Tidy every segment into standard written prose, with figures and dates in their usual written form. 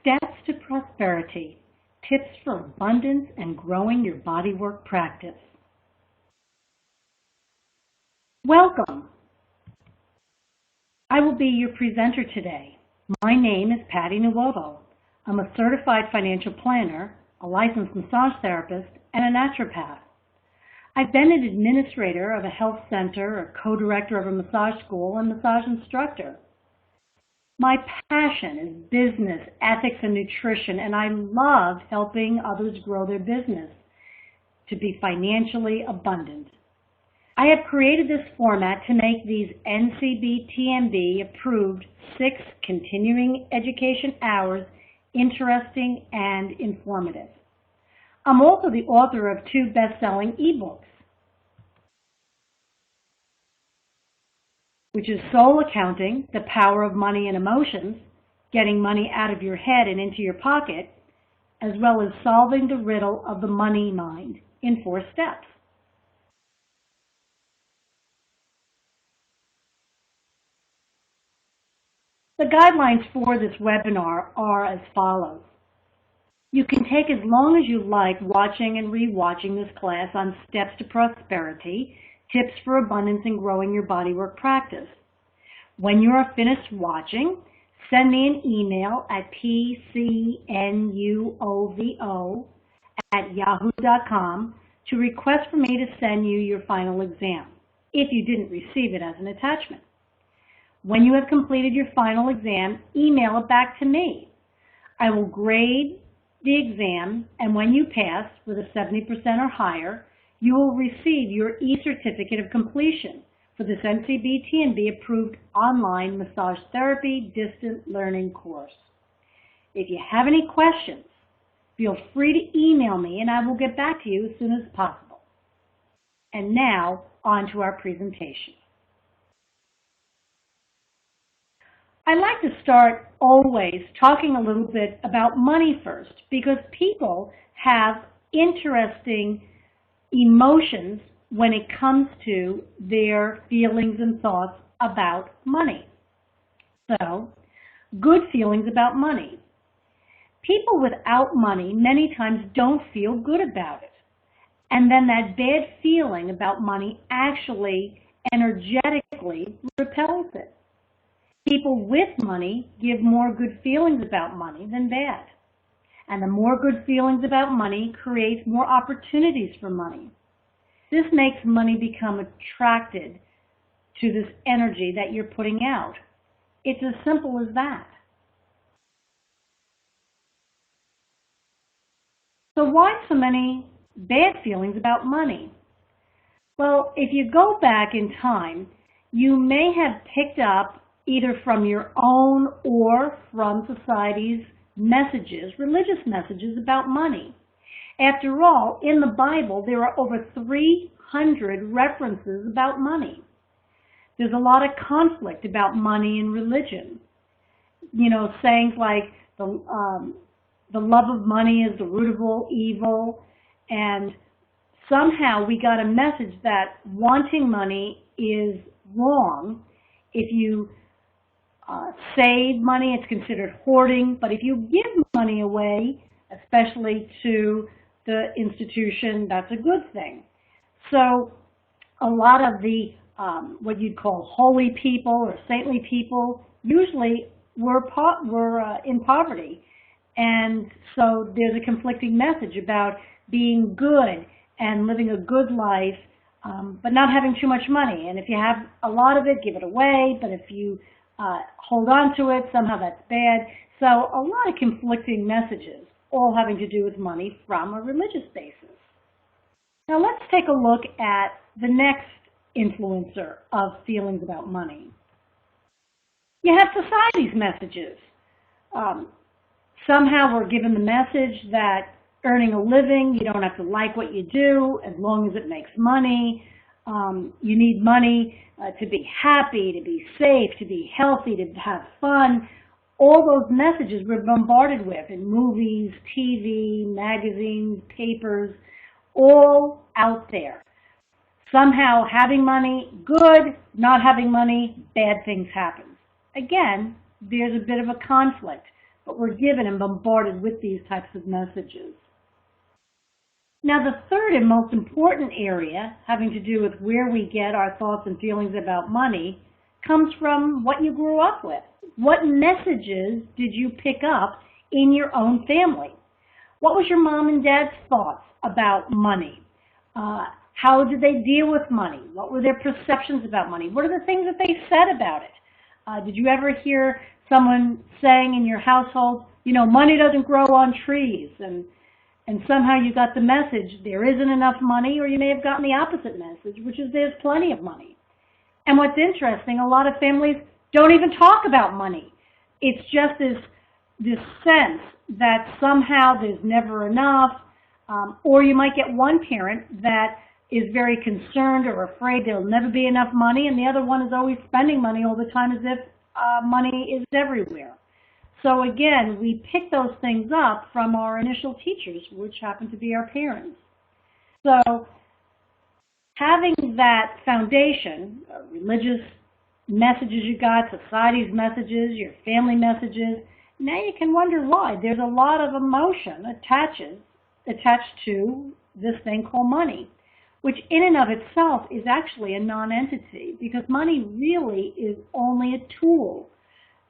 Steps to Prosperity, Tips for Abundance and Growing Your Bodywork Practice. Welcome. I will be your presenter today. My name is Patty Nuovo. I'm a certified financial planner, a licensed massage therapist, and a naturopath. I've been an administrator of a health center, a co-director of a massage school, and massage instructor. My passion is business, ethics, and nutrition, and I love helping others grow their business to be financially abundant. I have created this format to make these NCB-TMB approved 6 continuing education hours interesting and informative. I'm also the author of 2 best-selling ebooks, which is Soul Accounting, The Power of Money and Emotions, Getting Money Out of Your Head and Into Your Pocket, as well as Solving the Riddle of the Money Mind in 4 steps. The guidelines for this webinar are as follows. You can take as long as you like watching and rewatching this class on Steps to Prosperity, Tips for Abundance and Growing Your Bodywork Practice. When you are finished watching, send me an email at pcnuovo@yahoo.com to request for me to send you your final exam, if you didn't receive it as an attachment. When you have completed your final exam, email it back to me. I will grade the exam, and when you pass with a 70% or higher, you will receive your e-certificate of completion for this NCB-TMB approved online massage therapy distant learning course. If you have any questions, feel free to email me and I will get back to you as soon as possible. And now, on to our presentation. I like to start always talking a little bit about money first, because people have interesting emotions when it comes to their feelings and thoughts about money. So, good feelings about money. People without money many times don't feel good about it. And then that bad feeling about money actually energetically repels it. People with money give more good feelings about money than bad. And the more good feelings about money creates more opportunities for money. This makes money become attracted to this energy that you're putting out. It's as simple as that. So why so many bad feelings about money? Well, if you go back in time, you may have picked up either from your own or from society's messages, religious messages about money. After all, in the Bible, there are over 300 references about money. There's a lot of conflict about money and religion. You know, sayings like the love of money is the root of all evil, and somehow we got a message that wanting money is wrong. If you save money, it's considered hoarding, but if you give money away, especially to the institution, that's a good thing. So a lot of the what you'd call holy people or saintly people usually were in poverty, and so there's a conflicting message about being good and living a good life, but not having too much money. And if you have a lot of it, give it away, but if you hold on to it, somehow that's bad. So a lot of conflicting messages, all having to do with money from a religious basis. Now let's take a look at the next influencer of feelings about money. You have society's messages. Somehow we're given the message that earning a living, you don't have to like what you do as long as it makes money. You need money to be happy, to be safe, to be healthy, to have fun. All those messages we're bombarded with in movies, TV, magazines, papers, all out there. Somehow having money, good. Not having money, bad things happen. Again, there's a bit of a conflict but we're given and bombarded with these types of messages. Now, the third and most important area, having to do with where we get our thoughts and feelings about money, comes from what you grew up with. What messages did you pick up in your own family? What was your mom and dad's thoughts about money? How did they deal with money? What were their perceptions about money? What are the things that they said about it? Did you ever hear someone saying in your household, you know, money doesn't grow on trees, and somehow you got the message there isn't enough money, or you may have gotten the opposite message, which is there's plenty of money. And what's interesting, a lot of families don't even talk about money. It's just this sense that somehow there's never enough, or you might get one parent that is very concerned or afraid there'll never be enough money, and the other one is always spending money all the time as if money is everywhere. So again, we pick those things up from our initial teachers, which happen to be our parents. So having that foundation, religious messages you got, society's messages, your family messages, now you can wonder why. There's a lot of emotion attached to this thing called money, which in and of itself is actually a non-entity, because money really is only a tool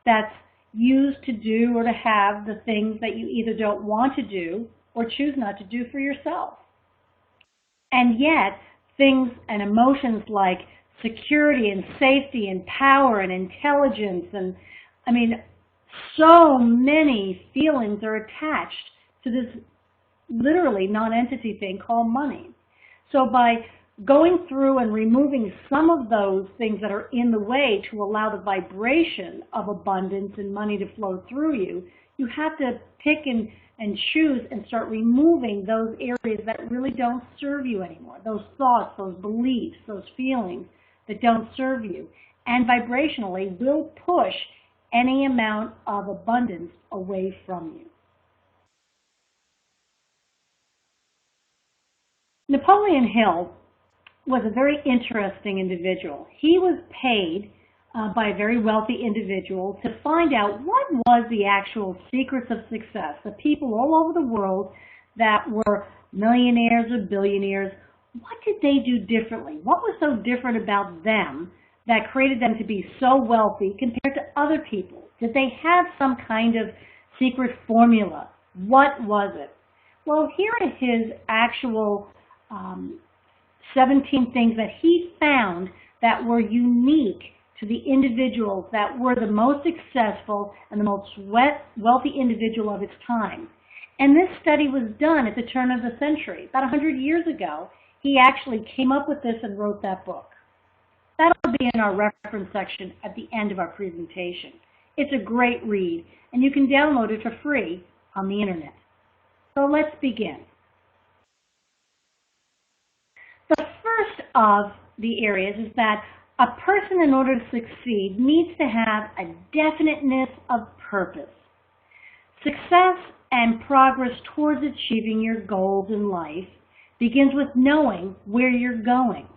that's used to do or to have the things that you either don't want to do or choose not to do for yourself. And yet, things and emotions like security and safety and power and intelligence and, I mean, so many feelings are attached to this literally non-entity thing called money. So by going through and removing some of those things that are in the way to allow the vibration of abundance and money to flow through you, you have to pick and choose and start removing those areas that really don't serve you anymore, those thoughts, those beliefs, those feelings that don't serve you, and vibrationally will push any amount of abundance away from you. Napoleon Hill was a very interesting individual. He was paid by a very wealthy individual to find out what was the actual secrets of success. The people all over the world that were millionaires or billionaires, what did they do differently? What was so different about them that created them to be so wealthy compared to other people? Did they have some kind of secret formula? What was it? Well, here are his actual 17 things that he found that were unique to the individuals that were the most successful and the most wealthy individual of its time. And this study was done at the turn of the century. About 100 years ago, he actually came up with this and wrote that book. That'll be in our reference section at the end of our presentation. It's a great read, and you can download it for free on the internet. So let's begin. The first of the areas is that a person, in order to succeed, needs to have a definiteness of purpose. Success and progress towards achieving your goals in life begins with knowing where you're going.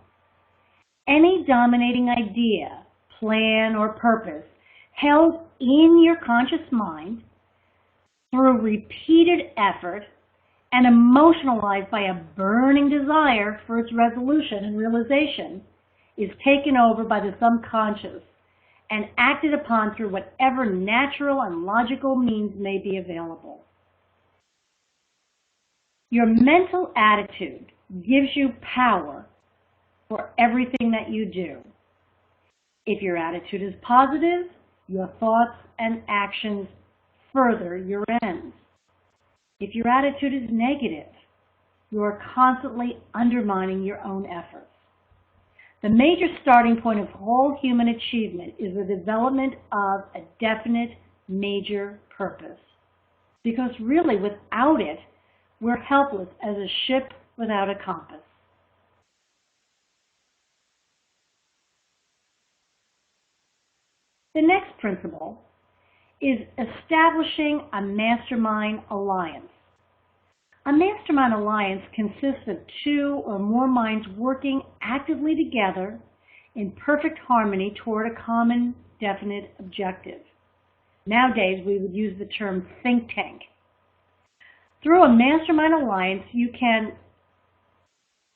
Any dominating idea, plan, or purpose held in your conscious mind through repeated effort and emotionalized by a burning desire for its resolution and realization is taken over by the subconscious and acted upon through whatever natural and logical means may be available. Your mental attitude gives you power for everything that you do. If your attitude is positive, your thoughts and actions further your ends. If your attitude is negative, you are constantly undermining your own efforts. The major starting point of all human achievement is the development of a definite major purpose. Because really, without it, we're helpless as a ship without a compass. The next principle is establishing a mastermind alliance. A mastermind alliance consists of two or more minds working actively together in perfect harmony toward a common, definite objective. Nowadays, we would use the term think tank. Through a mastermind alliance, you can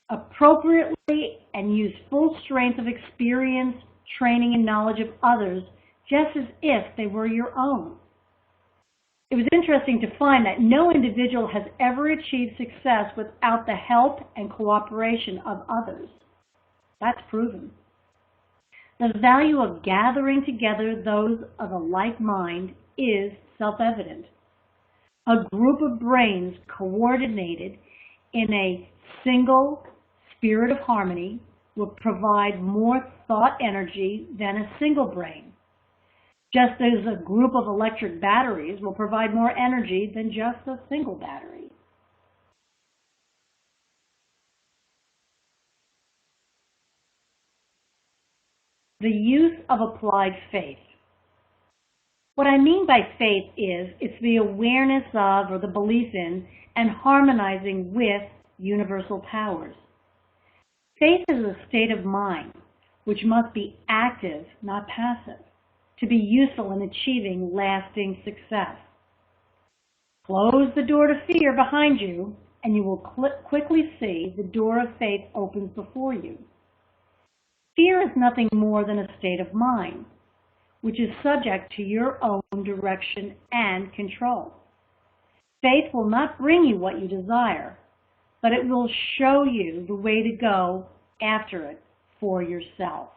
appropriately and use full strength of experience, training, and knowledge of others, just as if they were your own. It was interesting to find that no individual has ever achieved success without the help and cooperation of others. That's proven. The value of gathering together those of a like mind is self-evident. A group of brains coordinated in a single spirit of harmony will provide more thought energy than a single brain, just as a group of electric batteries will provide more energy than just a single battery. The use of applied faith. What I mean by faith is it's the awareness of or the belief in and harmonizing with universal powers. Faith is a state of mind which must be active, not passive, to be useful in achieving lasting success. Close the door to fear behind you, and you will quickly see the door of faith opens before you. Fear is nothing more than a state of mind, which is subject to your own direction and control. Faith will not bring you what you desire, but it will show you the way to go after it for yourself.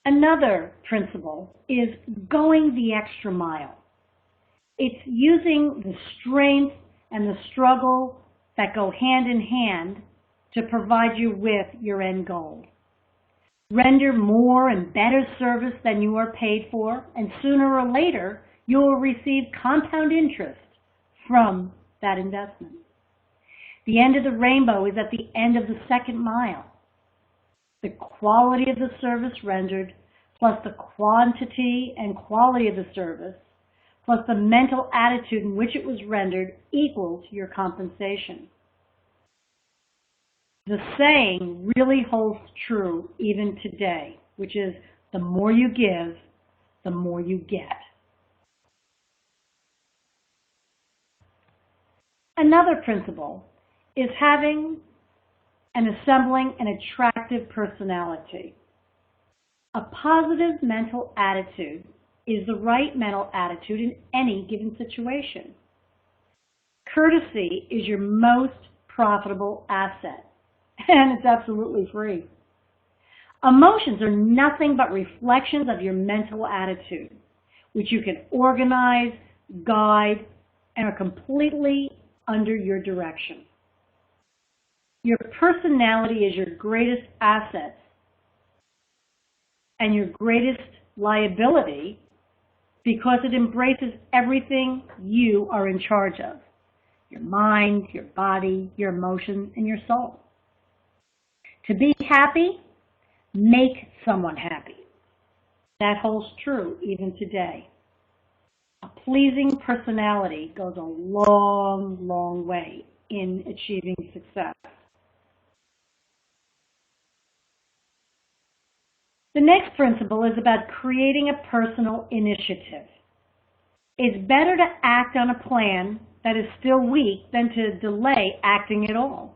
Another principle is going the extra mile. It's using the strength and the struggle that go hand in hand to provide you with your end goal. Render more and better service than you are paid for, and sooner or later, you will receive compound interest from that investment. The end of the rainbow is at the end of the second mile. The quality of the service rendered, plus the quantity and quality of the service, plus the mental attitude in which it was rendered, equals your compensation. The saying really holds true even today, which is, the more you give, the more you get. Another principle is having and assembling an attractive personality. A positive mental attitude is the right mental attitude in any given situation. Courtesy is your most profitable asset, and it's absolutely free. Emotions are nothing but reflections of your mental attitude, which you can organize, guide, and are completely under your direction. Your personality is your greatest asset and your greatest liability because it embraces everything you are in charge of: your mind, your body, your emotions, and your soul. To be happy, make someone happy. That holds true even today. A pleasing personality goes a long, long way in achieving success. The next principle is about creating a personal initiative. It's better to act on a plan that is still weak than to delay acting at all.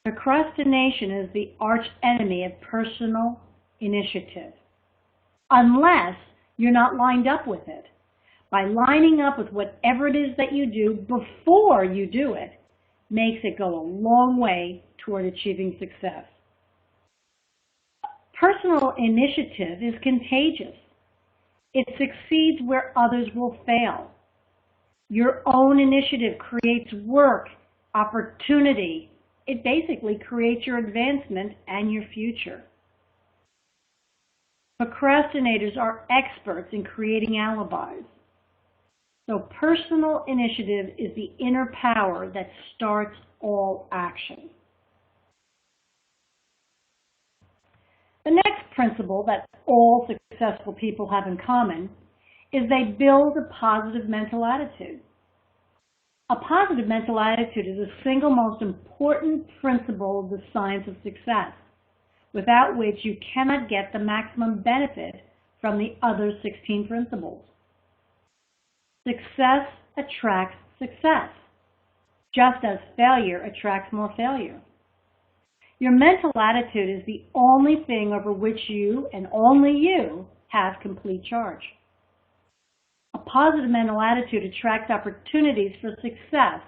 Procrastination is the arch enemy of personal initiative, unless you're not lined up with it. By lining up with whatever it is that you do before you do it, makes it go a long way toward achieving success. Personal initiative is contagious. It succeeds where others will fail. Your own initiative creates work, opportunity. It basically creates your advancement and your future. Procrastinators are experts in creating alibis. So personal initiative is the inner power that starts all action. The next principle that all successful people have in common is they build a positive mental attitude. A positive mental attitude is the single most important principle of the science of success. without which you cannot get the maximum benefit from the other 16 principles. Success attracts success, just as failure attracts more failure. Your mental attitude is the only thing over which you, and only you, have complete charge. A positive mental attitude attracts opportunities for success,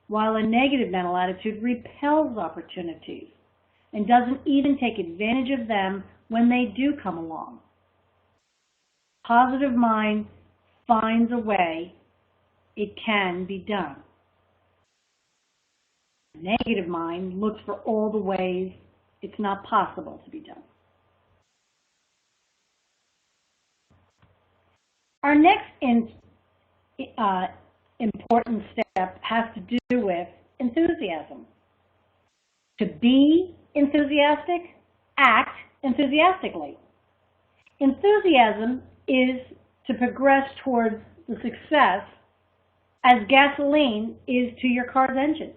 while a negative mental attitude repels opportunities and doesn't even take advantage of them when they do come along. Positive mind finds a way. It can be done. Negative mind looks for all the ways it's not possible to be done. Our next important step has to do with enthusiasm. To be enthusiastic, act enthusiastically. Enthusiasm is to progress towards the success as gasoline is to your car's engine.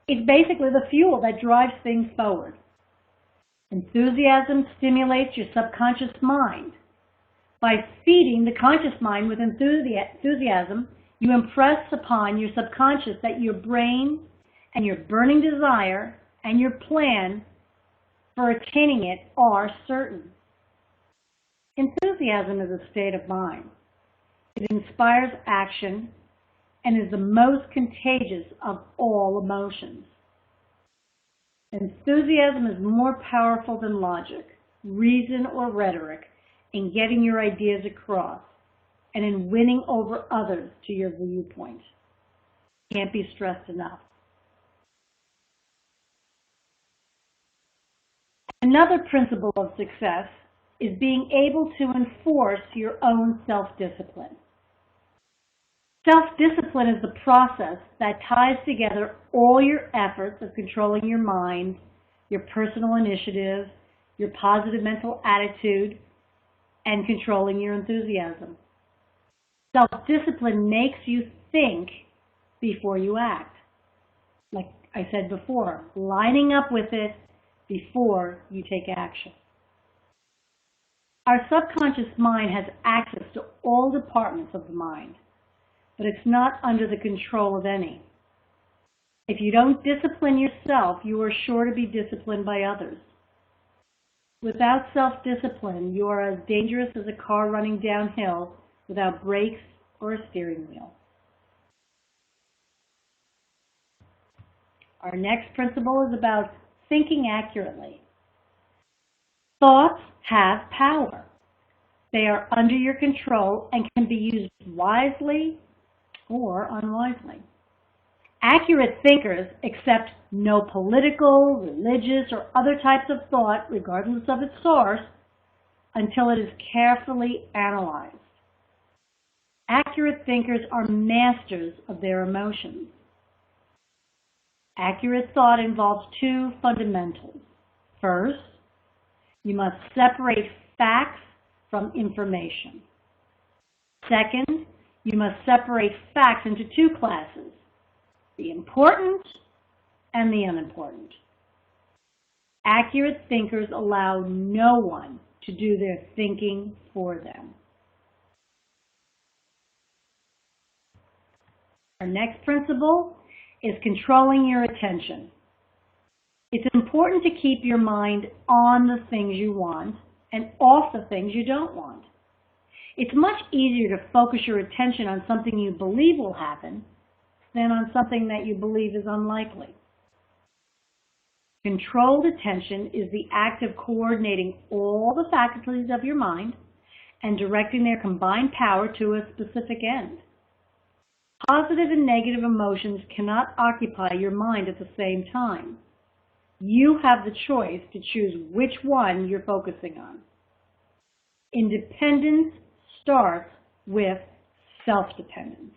It's basically the fuel that drives things forward. Enthusiasm stimulates your subconscious mind. By feeding the conscious mind with enthusiasm, you impress upon your subconscious that your brain and your burning desire and your plan for attaining it are certain. Enthusiasm is a state of mind. It inspires action and is the most contagious of all emotions. Enthusiasm is more powerful than logic, reason, or rhetoric in getting your ideas across and in winning over others to your viewpoint. Can't be stressed enough. Another principle of success is being able to enforce your own self-discipline. Self-discipline is the process that ties together all your efforts of controlling your mind, your personal initiative, your positive mental attitude, and controlling your enthusiasm. Self-discipline makes you think before you act. Like I said before, lining up with it before you take action. Our subconscious mind has access to all departments of the mind, but it's not under the control of any. If you don't discipline yourself, you are sure to be disciplined by others. Without self-discipline, you are as dangerous as a car running downhill without brakes or a steering wheel. Our next principle is about thinking accurately. Thoughts have power. They are under your control and can be used wisely or unwisely. Accurate thinkers accept no political, religious, or other types of thought, regardless of its source, until it is carefully analyzed. Accurate thinkers are masters of their emotions. Accurate thought involves two fundamentals. First, you must separate facts from information. Second, you must separate facts into two classes, the important and the unimportant. Accurate thinkers allow no one to do their thinking for them. Our next principle is controlling your attention. It's important to keep your mind on the things you want and off the things you don't want. It's much easier to focus your attention on something you believe will happen than on something that you believe is unlikely. Controlled attention is the act of coordinating all the faculties of your mind and directing their combined power to a specific end. Positive and negative emotions cannot occupy your mind at the same time. You have the choice to choose which one you're focusing on. Independence starts with self-dependence.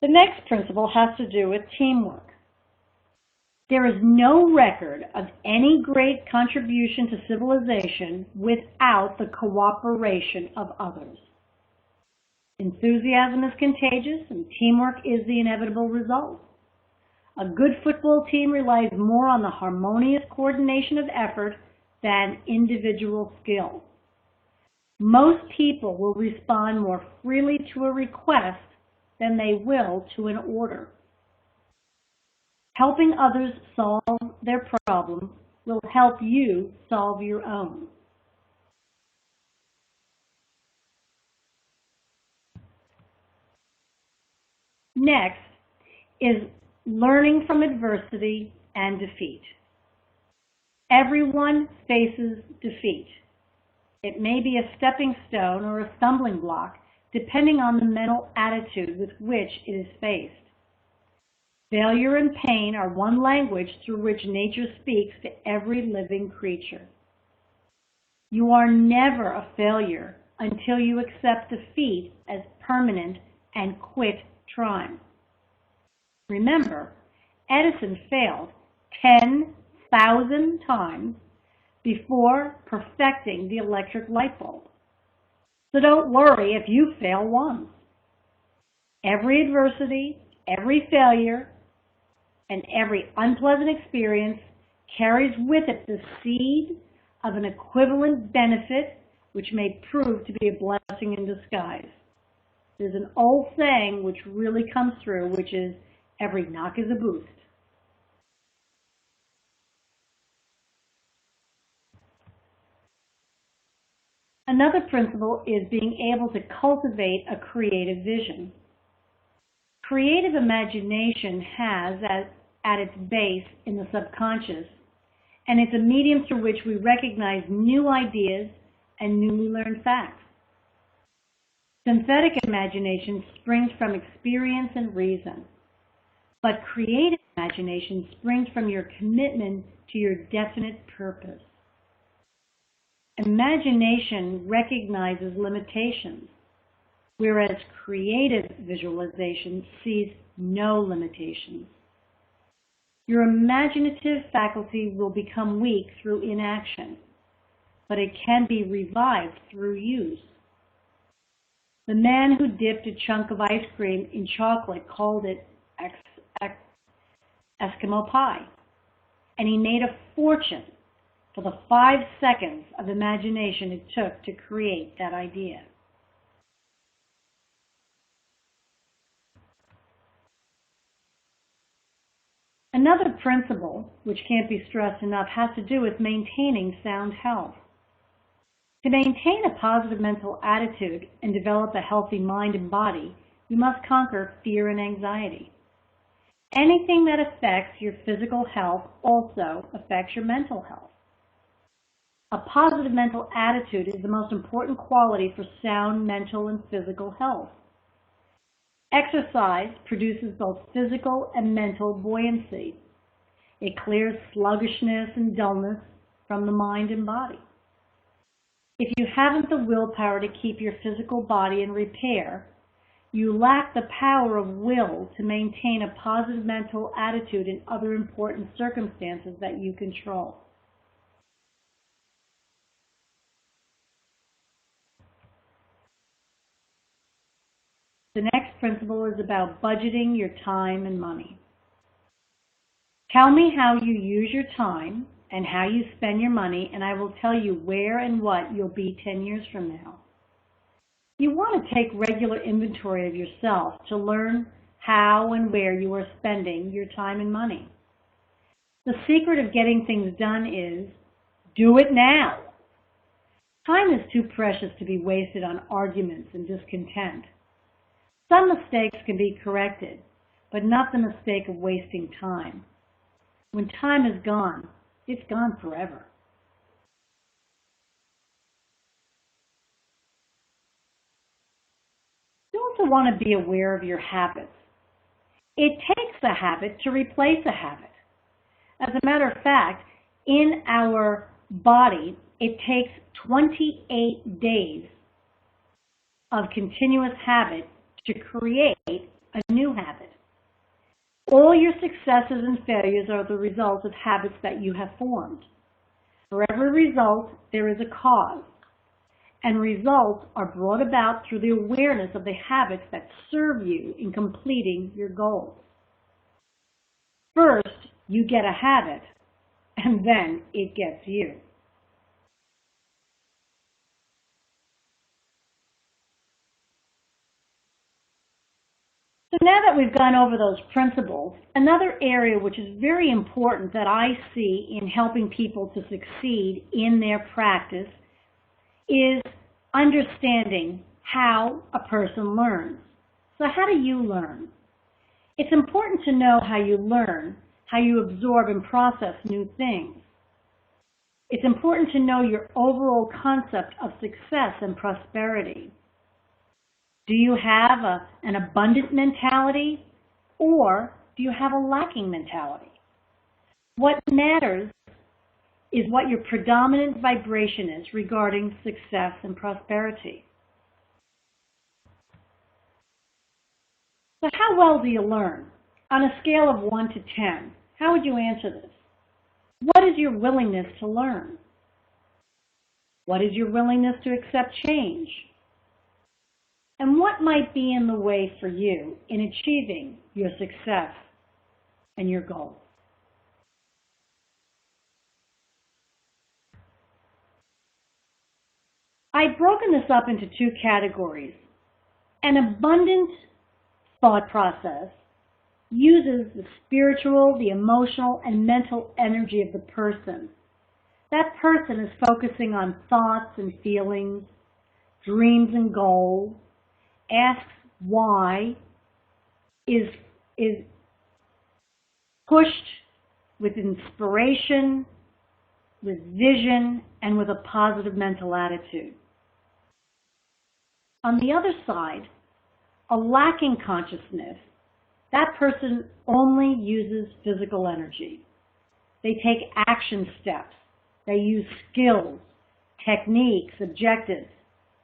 The next principle has to do with teamwork. There is no record of any great contribution to civilization without the cooperation of others. Enthusiasm is contagious and teamwork is the inevitable result. A good football team relies more on the harmonious coordination of effort than individual skill. Most people will respond more freely to a request than they will to an order. Helping others solve their problem will help you solve your own. Next is learning from adversity and defeat. Everyone faces defeat. It may be a stepping stone or a stumbling block, depending on the mental attitude with which it is faced. Failure and pain are one language through which nature speaks to every living creature. You are never a failure until you accept defeat as permanent and quit trying. Remember, Edison failed 10,000 times before perfecting the electric light bulb. So don't worry if you fail once. Every adversity, every failure, and every unpleasant experience carries with it the seed of an equivalent benefit which may prove to be a blessing in disguise. There's an old saying which really comes through, which is, every knock is a boost. Another principle is being able to cultivate a creative vision. Creative imagination has at its base in the subconscious, and it's a medium through which we recognize new ideas and newly learned facts. Synthetic imagination springs from experience and reason, but creative imagination springs from your commitment to your definite purpose. Imagination recognizes limitations, whereas creative visualization sees no limitations. Your imaginative faculty will become weak through inaction, but it can be revived through use. The man who dipped a chunk of ice cream in chocolate called it Eskimo pie, and he made a fortune for the 5 seconds of imagination it took to create that idea. Another principle, which can't be stressed enough, has to do with maintaining sound health. To maintain a positive mental attitude and develop a healthy mind and body, you must conquer fear and anxiety. Anything that affects your physical health also affects your mental health. A positive mental attitude is the most important quality for sound mental and physical health. Exercise produces both physical and mental buoyancy. It clears sluggishness and dullness from the mind and body. If you haven't the willpower to keep your physical body in repair, you lack the power of will to maintain a positive mental attitude in other important circumstances that you control. The next principle is about budgeting your time and money. Tell me how you use your time and how you spend your money, and I will tell you where and what you'll be 10 years from now. You want to take regular inventory of yourself to learn how and where you are spending your time and money. The secret of getting things done is do it now. Time is too precious to be wasted on arguments and discontent. Some mistakes can be corrected, but not the mistake of wasting time. When time is gone, it's gone forever. You also want to be aware of your habits. It takes a habit to replace a habit. As a matter of fact, in our body, it takes 28 days of continuous habit to create a new habit. All your successes and failures are the result of habits that you have formed. For every result, there is a cause, and results are brought about through the awareness of the habits that serve you in completing your goals. First, you get a habit, and then it gets you. So now that we've gone over those principles, another area which is very important that I see in helping people to succeed in their practice is understanding how a person learns. So how do you learn? It's important to know how you learn, how you absorb and process new things. It's important to know your overall concept of success and prosperity. Do you have an abundant mentality, or do you have a lacking mentality? What matters is what your predominant vibration is regarding success and prosperity. So how well do you learn? On a scale of 1 to 10, how would you answer this? What is your willingness to learn? What is your willingness to accept change? And what might be in the way for you in achieving your success and your goals? I've broken this up into two categories. An abundant thought process uses the spiritual, the emotional, and mental energy of the person. That person is focusing on thoughts and feelings, dreams and goals, asks why, is pushed with inspiration, with vision, and with a positive mental attitude. On the other side, a lacking consciousness, that person only uses physical energy. They take action steps. They use skills, techniques, objectives.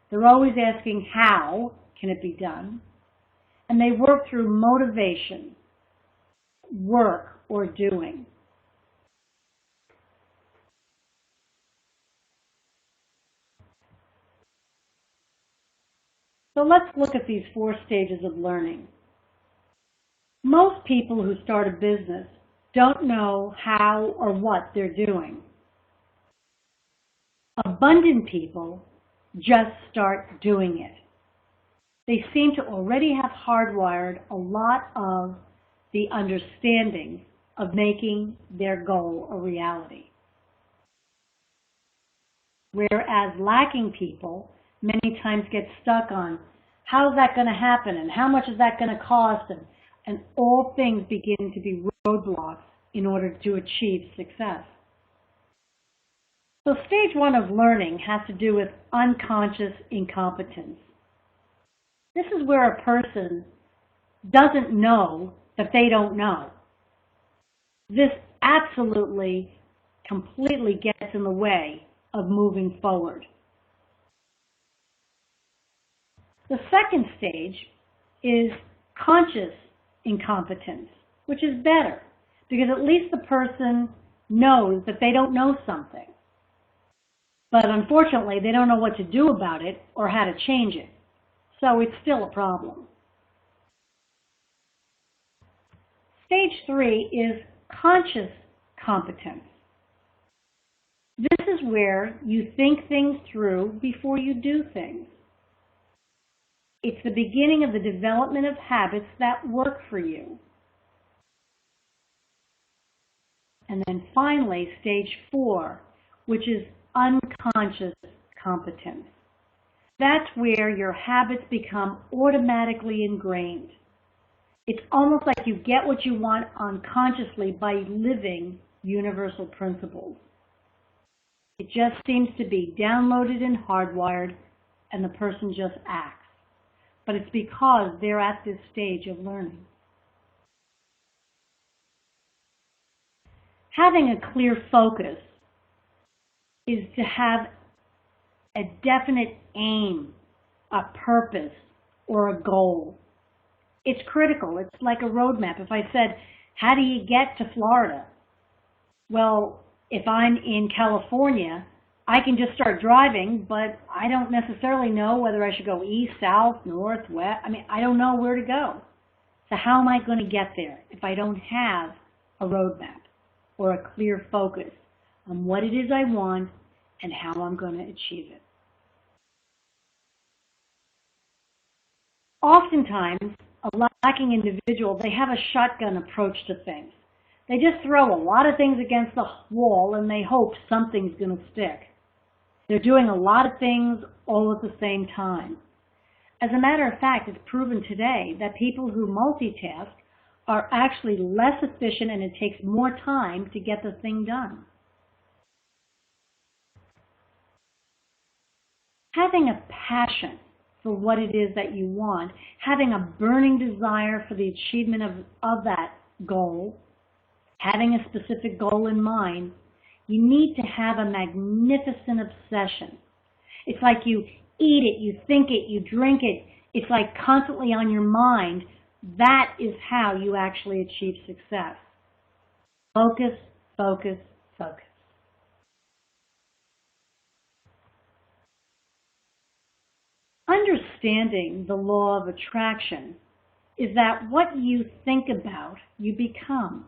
They're always asking how can it be done, and they work through motivation, work, or doing. So let's look at these 4 stages of learning. Most people who start a business don't know how or what they're doing. Abundant people just start doing it. They seem to already have hardwired a lot of the understanding of making their goal a reality. Whereas lacking people many times get stuck on how's that going to happen and how much is that going to cost, and all things begin to be roadblocks in order to achieve success. So stage 1 of learning has to do with unconscious incompetence. This is where a person doesn't know that they don't know. This absolutely, completely gets in the way of moving forward. The second stage is conscious incompetence, which is better because at least the person knows that they don't know something. But unfortunately, they don't know what to do about it or how to change it. So it's still a problem. Stage 3 is conscious competence. This is where you think things through before you do things. It's the beginning of the development of habits that work for you. And then finally, stage 4, which is unconscious competence. That's where your habits become automatically ingrained. It's almost like you get what you want unconsciously by living universal principles. It just seems to be downloaded and hardwired, and the person just acts. But it's because they're at this stage of learning. Having a clear focus is to have a definite aim, a purpose, or a goal. It's critical. It's like a roadmap. If I said, how do you get to Florida? Well, if I'm in California, I can just start driving, but I don't necessarily know whether I should go east, south, north, west. I mean, I don't know where to go. So how am I going to get there if I don't have a roadmap or a clear focus on what it is I want and how I'm going to achieve it. Oftentimes, a lacking individual, they have a shotgun approach to things. They just throw a lot of things against the wall and they hope something's going to stick. They're doing a lot of things all at the same time. As a matter of fact, it's proven today that people who multitask are actually less efficient and it takes more time to get the thing done. Having a passion for what it is that you want, having a burning desire for the achievement of that goal, having a specific goal in mind, you need to have a magnificent obsession. It's like you eat it, you think it, you drink it. It's like constantly on your mind. That is how you actually achieve success. Focus, focus, focus. Understanding the law of attraction is that what you think about, you become.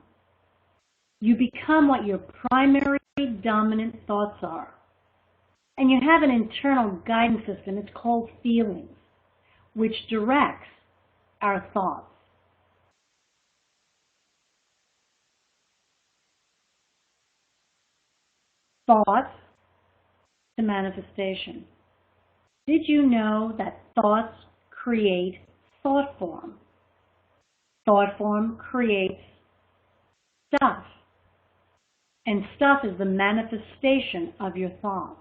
You become what your primary dominant thoughts are. And you have an internal guidance system, it's called feelings, which directs our thoughts. Thoughts to manifestation. Did you know that thoughts create thought form? Thought form creates stuff. And stuff is the manifestation of your thoughts.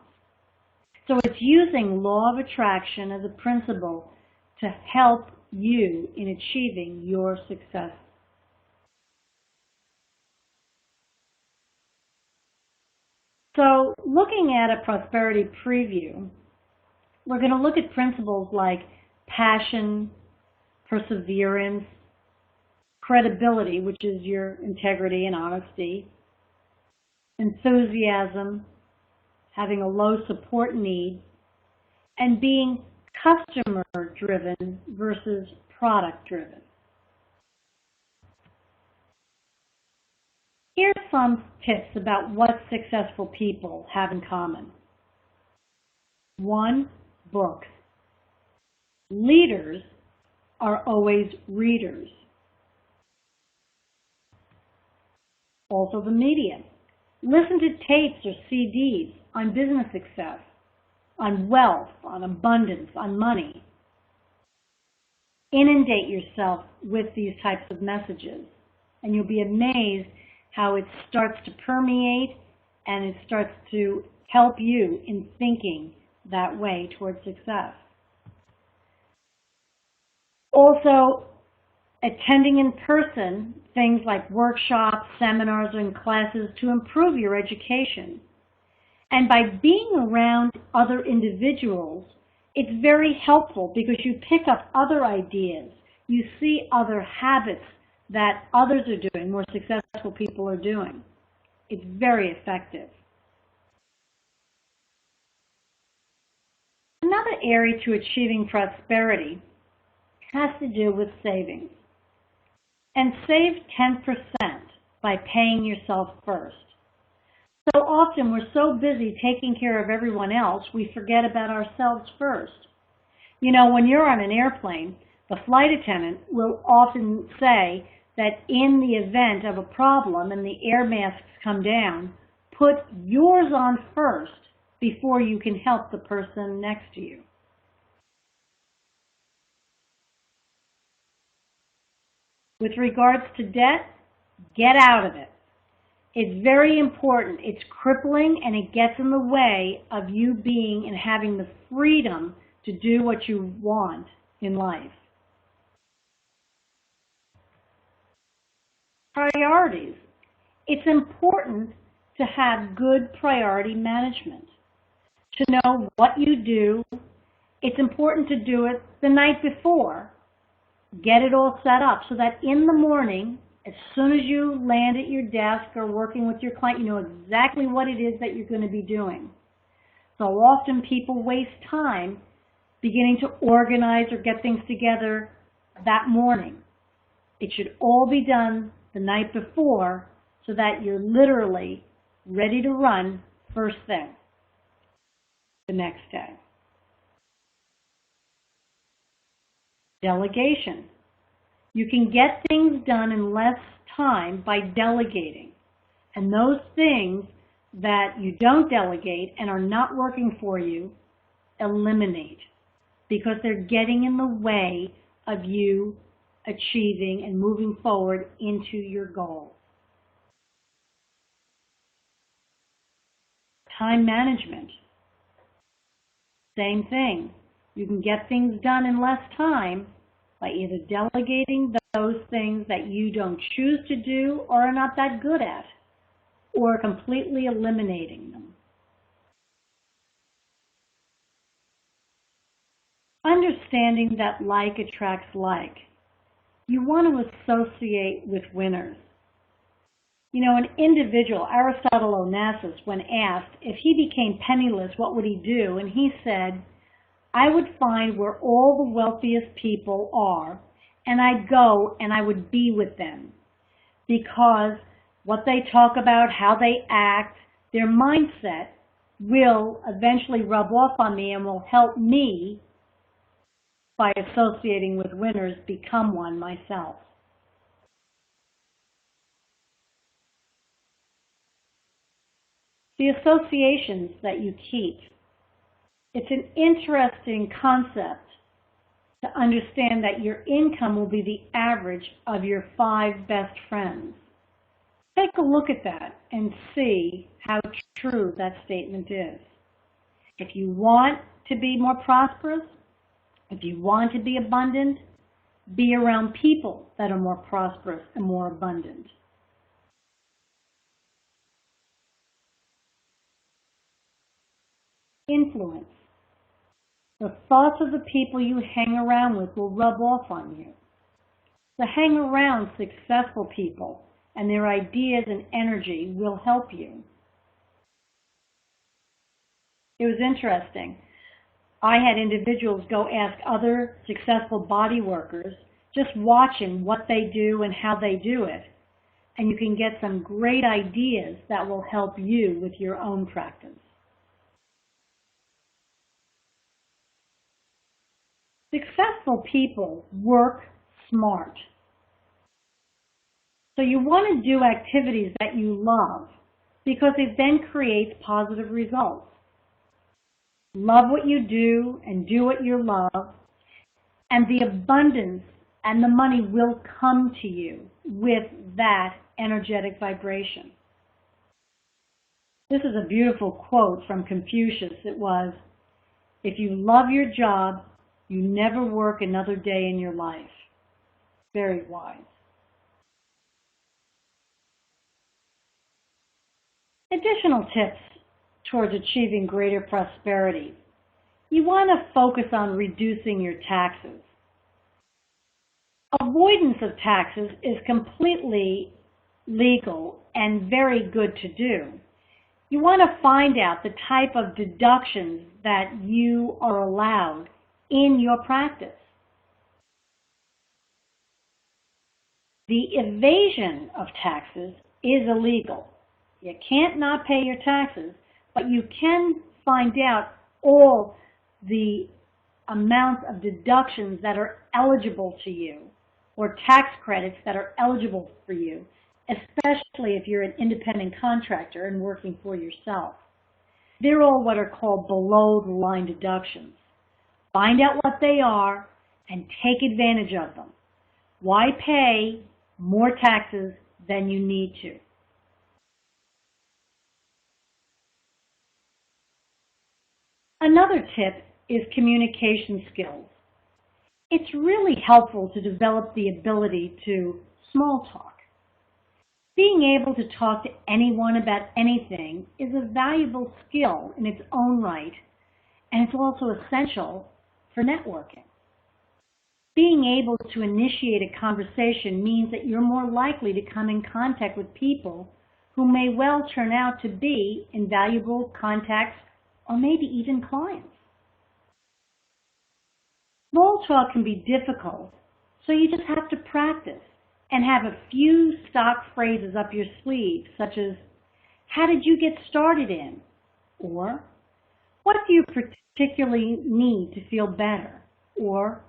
So it's using law of attraction as a principle to help you in achieving your success. So looking at a prosperity preview, we're going to look at principles like passion, perseverance, credibility, which is your integrity and honesty, enthusiasm, having a low support need, and being customer-driven versus product-driven. Here's some tips about what successful people have in common. 1, books. Leaders are always readers. Also the media. Listen to tapes or CDs on business success, on wealth, on abundance, on money. Inundate yourself with these types of messages, and you'll be amazed how it starts to permeate and it starts to help you in thinking that way towards success. Also, attending in person things like workshops, seminars, and classes to improve your education. And by being around other individuals, it's very helpful because you pick up other ideas. You see other habits that others are doing, more successful people are doing. It's very effective. Another area to achieving prosperity has to do with savings. And save 10% by paying yourself first. So often we're so busy taking care of everyone else, we forget about ourselves first. You know, when you're on an airplane, the flight attendant will often say that in the event of a problem and the air masks come down, put yours on first before you can help the person next to you. With regards to debt, get out of it. It's very important. It's crippling and it gets in the way of you being and having the freedom to do what you want in life. Priorities. It's important to have good priority management. To know what you do, it's important to do it the night before. Get it all set up so that in the morning, as soon as you land at your desk or working with your client, you know exactly what it is that you're going to be doing. So often people waste time beginning to organize or get things together that morning. It should all be done the night before so that you're literally ready to run first thing the next day. Delegation. You can get things done in less time by delegating. And those things that you don't delegate and are not working for you, eliminate, because they're getting in the way of you achieving and moving forward into your goal. Time management. Same thing. You can get things done in less time by either delegating those things that you don't choose to do or are not that good at, or completely eliminating them. Understanding that like attracts like. You want to associate with winners. You know, an individual, Aristotle Onassis, when asked if he became penniless, what would he do? And he said, I would find where all the wealthiest people are, and I'd go and I would be with them. Because what they talk about, how they act, their mindset will eventually rub off on me and will help me, by associating with winners, become one myself. The associations that you keep. It's an interesting concept to understand that your income will be the average of your 5 best friends. Take a look at that and see how true that statement is. If you want to be more prosperous, if you want to be abundant, be around people that are more prosperous and more abundant. Influence. The thoughts of the people you hang around with will rub off on you. So hang around successful people, and their ideas and energy will help you. It was interesting. I had individuals go ask other successful body workers, just watching what they do and how they do it. And you can get some great ideas that will help you with your own practice. Successful people work smart. So you want to do activities that you love because it then creates positive results. Love what you do and do what you love, and the abundance and the money will come to you with that energetic vibration. This is a beautiful quote from Confucius. It was, if you love your job, you never work another day in your life. Very wise. Additional tips towards achieving greater prosperity. You want to focus on reducing your taxes. Avoidance of taxes is completely legal and very good to do. You want to find out the type of deductions that you are allowed in your practice. The evasion of taxes is illegal. You can't not pay your taxes, but you can find out all the amounts of deductions that are eligible to you, or tax credits that are eligible for you, especially if you're an independent contractor and working for yourself. They're all what are called below-the-line deductions. Find out what they are and take advantage of them. Why pay more taxes than you need to? Another tip is communication skills. It's really helpful to develop the ability to small talk. Being able to talk to anyone about anything is a valuable skill in its own right, and it's also essential for networking. Being able to initiate a conversation means that you're more likely to come in contact with people who may well turn out to be invaluable contacts or maybe even clients. Small talk can be difficult, so you just have to practice. and have a few stock phrases up your sleeve, such as, how did you get started in? Or, what do you particularly need to feel better? Or,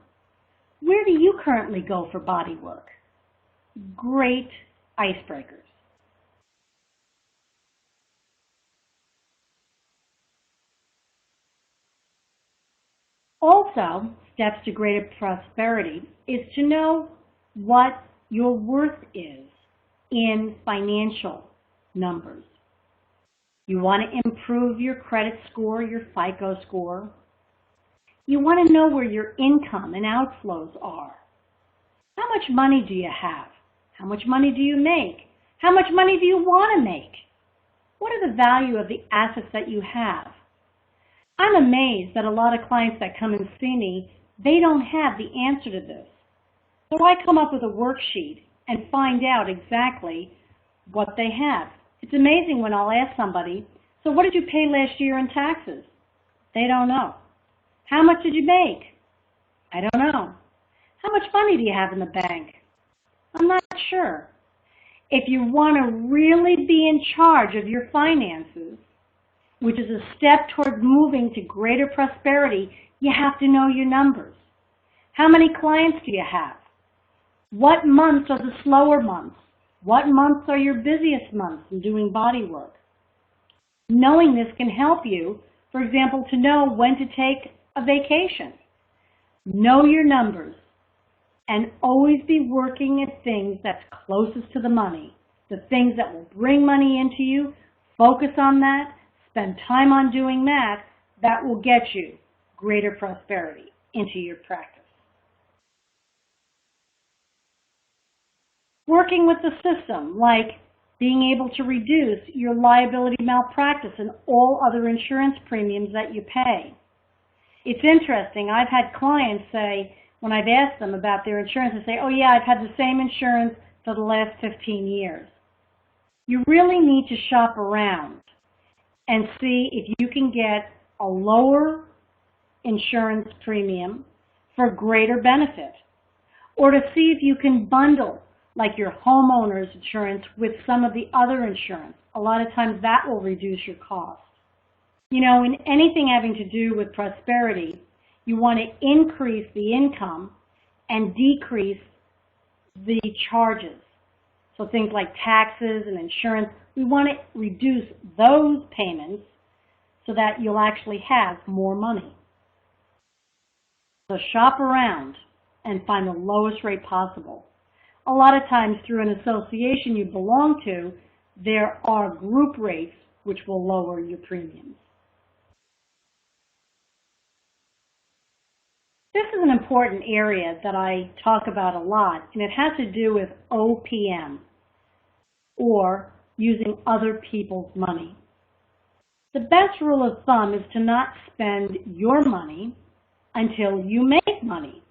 where do you currently go for body work? Great icebreakers. Also, steps to greater prosperity is to know what your worth is in financial numbers. You want to improve your credit score, your FICO score. You want to know where your income and outflows are. How much money do you have? How much money do you make? How much money do you want to make? What are the value of the assets that you have? I'm amazed that a lot of clients that come and see me, they don't have the answer to this. So I come up with a worksheet and find out exactly what they have. It's amazing when I'll ask somebody, so what did you pay last year in taxes? They don't know. How much did you make? I don't know. How much money do you have in the bank? I'm not sure. If you want to really be in charge of your finances, which is a step toward moving to greater prosperity, you have to know your numbers. How many clients do you have? What months are the slower months? What months are your busiest months in doing body work? Knowing this can help you, for example, to know when to take a vacation. Know your numbers and always be working at things that's closest to the money, the things that will bring money into you. Focus on that. Spend time on doing that. That will get you greater prosperity into your practice. Working with the system, like being able to reduce your liability malpractice and all other insurance premiums that you pay. It's interesting. I've had clients say, when I've asked them about their insurance, they say, oh yeah, I've had the same insurance for the last 15 years. You really need to shop around and see if you can get a lower insurance premium for greater benefit, or to see if you can bundle like your homeowner's insurance with some of the other insurance. A lot of times that will reduce your cost. You know, in anything having to do with prosperity, you want to increase the income and decrease the charges. So things like taxes and insurance, we want to reduce those payments so that you'll actually have more money. So shop around and find the lowest rate possible. A lot of times through an association you belong to, there are group rates which will lower your premiums. This is an important area that I talk about a lot, and it has to do with OPM, or using other people's money. The best rule of thumb is to not spend your money until you make money.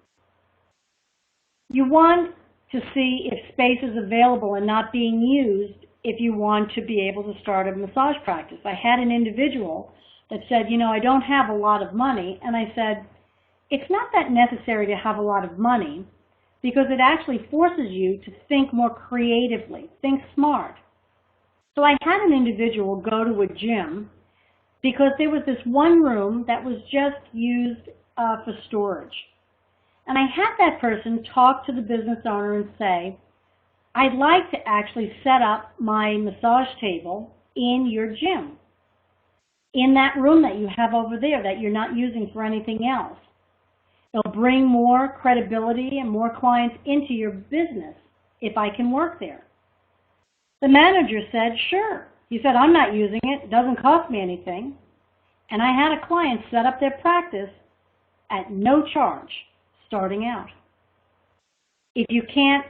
You want to see if space is available and not being used if you want to be able to start a massage practice. I had an individual that said, you know, I don't have a lot of money, and I said, it's not that necessary to have a lot of money because it actually forces you to think more creatively, think smart. So I had an individual go to a gym because there was this one room that was just used for storage. And I had that person talk to the business owner and say, I'd like to actually set up my massage table in your gym, in that room that you have over there that you're not using for anything else. It'll bring more credibility and more clients into your business if I can work there. The manager said, sure. He said, I'm not using it. It doesn't cost me anything. And I had a client set up their practice at no charge starting out. If you can't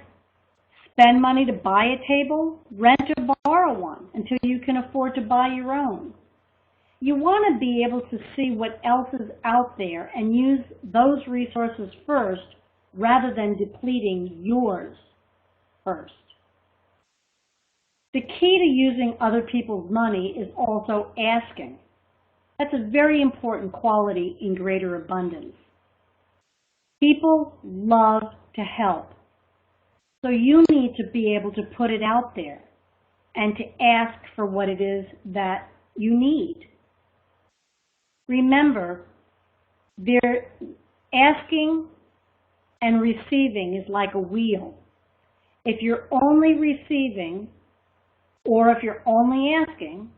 spend money to buy a table, rent or borrow one until you can afford to buy your own. You want to be able to see what else is out there and use those resources first rather than depleting yours first. The key to using other people's money is also asking. That's a very important quality in greater abundance. People love to help. So you need to be able to put it out there and to ask for what it is that you need. Remember, asking and receiving is like a wheel. If you're only receiving, or if you're only asking,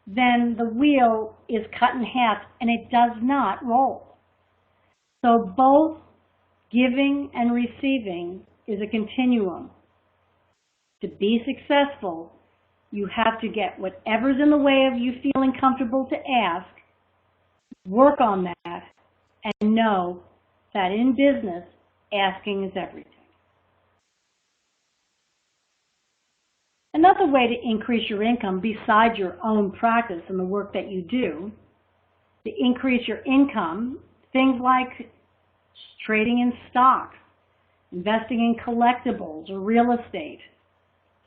then the wheel is cut in half and it does not roll. So both giving and receiving is a continuum. To be successful, you have to get whatever's in the way of you feeling comfortable to ask, work on that, and know that in business, asking is everything. Another way to increase your income besides your own practice and the work that you do, to increase your income, things like trading in stocks, investing in collectibles or real estate,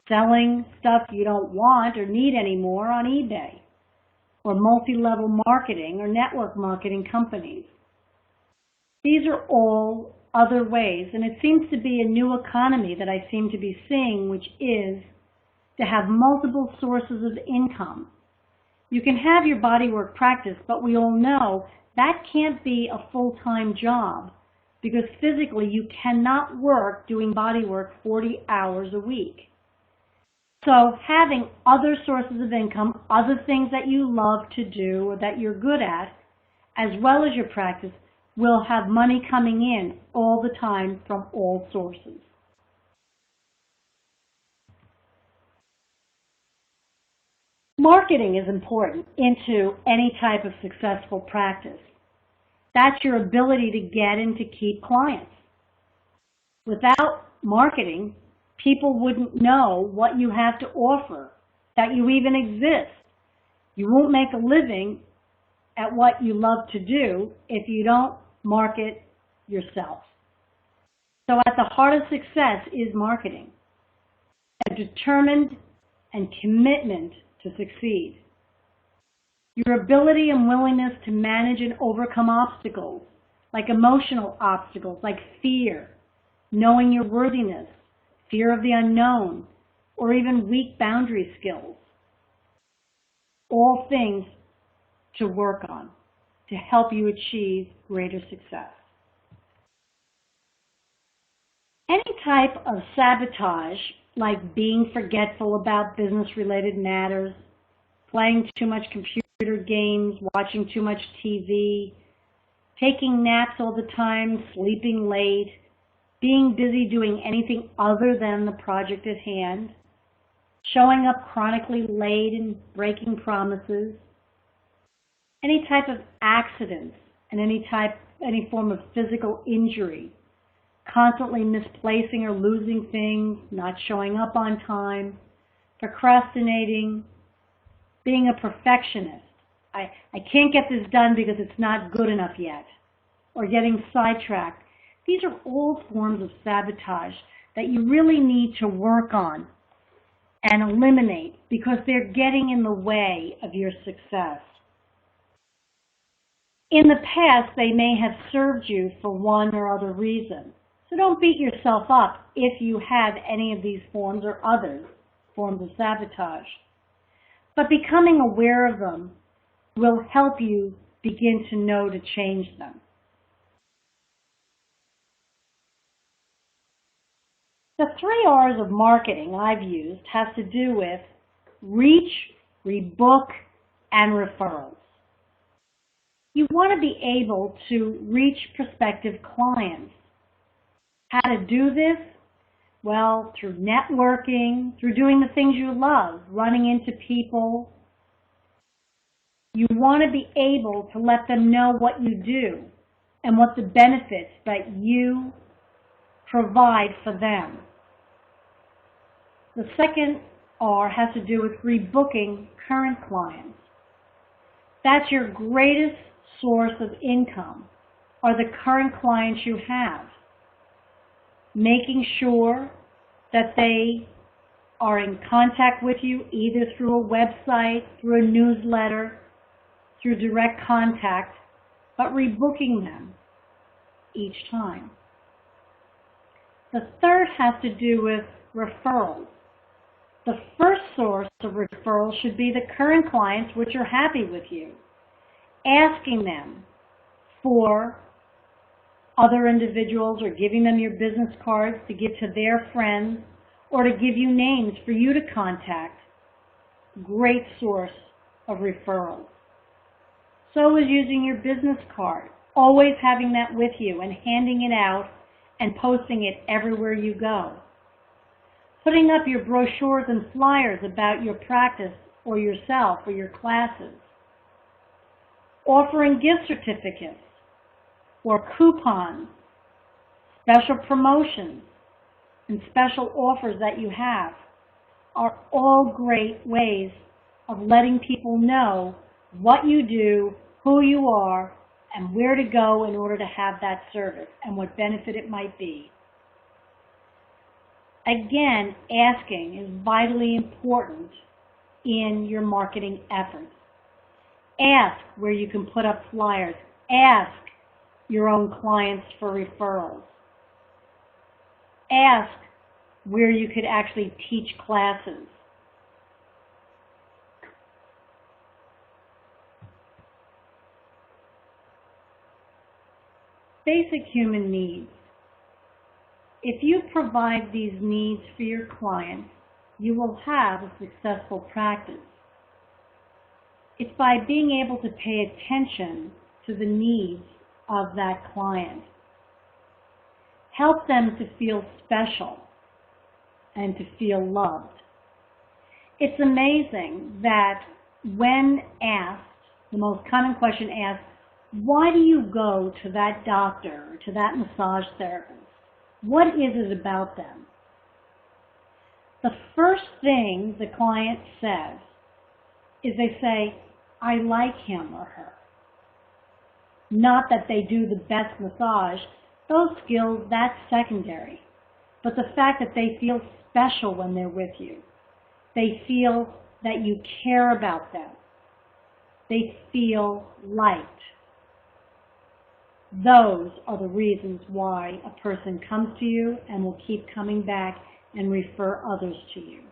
selling stuff you don't want or need anymore on eBay, or multi-level marketing or network marketing companies. These are all other ways, and it seems to be a new economy that I seem to be seeing, which is to have multiple sources of income. You can have your bodywork practice, but we all know that can't be a full-time job because physically you cannot work doing bodywork 40 hours a week. So having other sources of income, other things that you love to do or that you're good at, as well as your practice, will have money coming in all the time from all sources. Marketing is important into any type of successful practice. That's your ability to get and to keep clients. Without marketing, people wouldn't know what you have to offer, that you even exist. You won't make a living at what you love to do if you don't market yourself. So at the heart of success is marketing, a determined and commitment to succeed. Your ability and willingness to manage and overcome obstacles, like emotional obstacles, like fear, knowing your worthiness, fear of the unknown, or even weak boundary skills. All things to work on to help you achieve greater success. Any type of sabotage, like being forgetful about business-related matters, playing too much computer games, watching too much TV, taking naps all the time, sleeping late, being busy doing anything other than the project at hand, showing up chronically late and breaking promises, any type of accidents and any form of physical injury, constantly misplacing or losing things, not showing up on time, procrastinating, being a perfectionist. I can't get this done because it's not good enough yet, or getting sidetracked. These are all forms of sabotage that you really need to work on and eliminate because they're getting in the way of your success. In the past, they may have served you for one or other reason. So don't beat yourself up if you have any of these forms or other forms of sabotage. But becoming aware of them will help you begin to know to change them. The 3 R's of marketing I've used has to do with reach, rebook, and referrals. You want to be able to reach prospective clients. How to do this? Well, through networking, through doing the things you love, running into people. You want to be able to let them know what you do and what the benefits that you provide for them. The second R has to do with rebooking current clients. That's your greatest source of income, are the current clients you have. Making sure that they are in contact with you either through a website, through a newsletter, through direct contact, but rebooking them each time. The third has to do with referrals. The first source of referrals should be the current clients which are happy with you. Asking them for other individuals or giving them your business cards to give to their friends or to give you names for you to contact. Great source of referrals. So is using your business card, always having that with you and handing it out and posting it everywhere you go. Putting up your brochures and flyers about your practice or yourself or your classes. Offering gift certificates or coupons, special promotions, and special offers that you have are all great ways of letting people know what you do, who you are, and where to go in order to have that service and what benefit it might be. Again, asking is vitally important in your marketing efforts. Ask where you can put up flyers. Ask your own clients for referrals. Ask where you could actually teach classes. Basic human needs. If you provide these needs for your clients, you will have a successful practice. It's by being able to pay attention to the needs of that client. Help them to feel special and to feel loved. It's amazing that when asked, the most common question asked, why do you go to that doctor or to that massage therapist? What is it about them? The first thing the client says is they say, I like him or her. Not that they do the best massage. Those skills, that's secondary. But the fact that they feel special when they're with you. They feel that you care about them. They feel liked. Those are the reasons why a person comes to you and will keep coming back and refer others to you.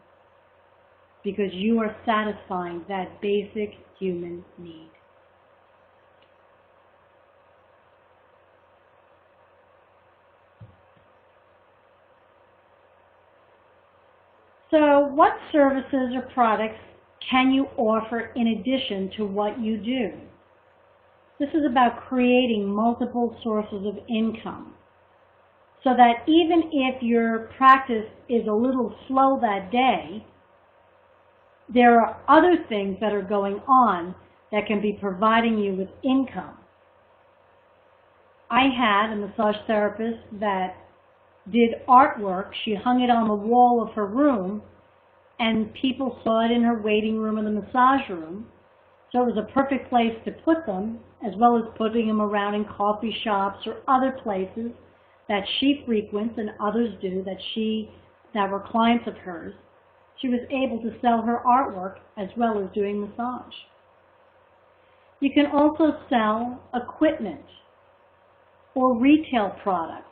Because you are satisfying that basic human need. So what services or products can you offer in addition to what you do? This is about creating multiple sources of income so that even if your practice is a little slow that day, there are other things that are going on that can be providing you with income. I had a massage therapist that did artwork. She hung it on the wall of her room, and people saw it in her waiting room in the massage room. So it was a perfect place to put them, as well as putting them around in coffee shops or other places that she frequents and others do that were clients of hers. She was able to sell her artwork as well as doing massage. You can also sell equipment or retail products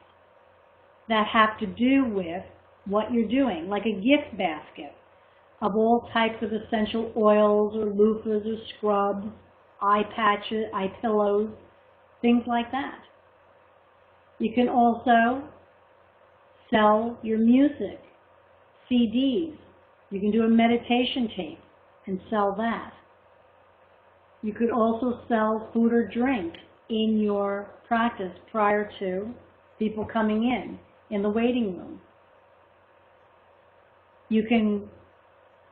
that have to do with what you're doing, like a gift basket of all types of essential oils or loofahs or scrubs, eye patches, eye pillows, things like that. You can also sell your music, CDs. You can do a meditation tape and sell that. You could also sell food or drink in your practice prior to people coming in the waiting room. You can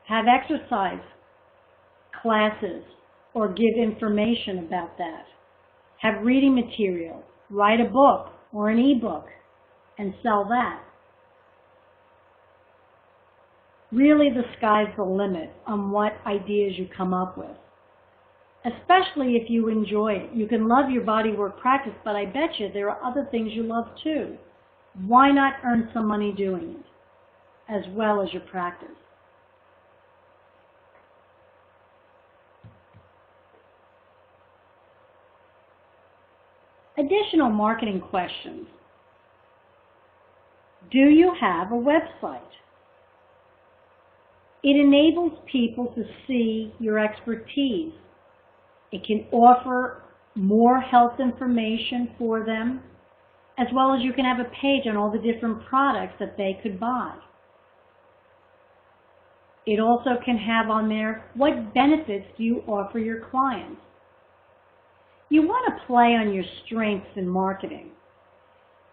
have exercise classes or give information about that. Have reading material, write a book or an e-book and sell that. Really, the sky's the limit on what ideas you come up with, especially if you enjoy it. You can love your bodywork practice, but I bet you there are other things you love too. Why not earn some money doing it as well as your practice? Additional marketing questions. Do you have a website? It enables people to see your expertise. It can offer more health information for them, as well as you can have a page on all the different products that they could buy. It also can have on there, what benefits do you offer your clients? You want to play on your strengths in marketing.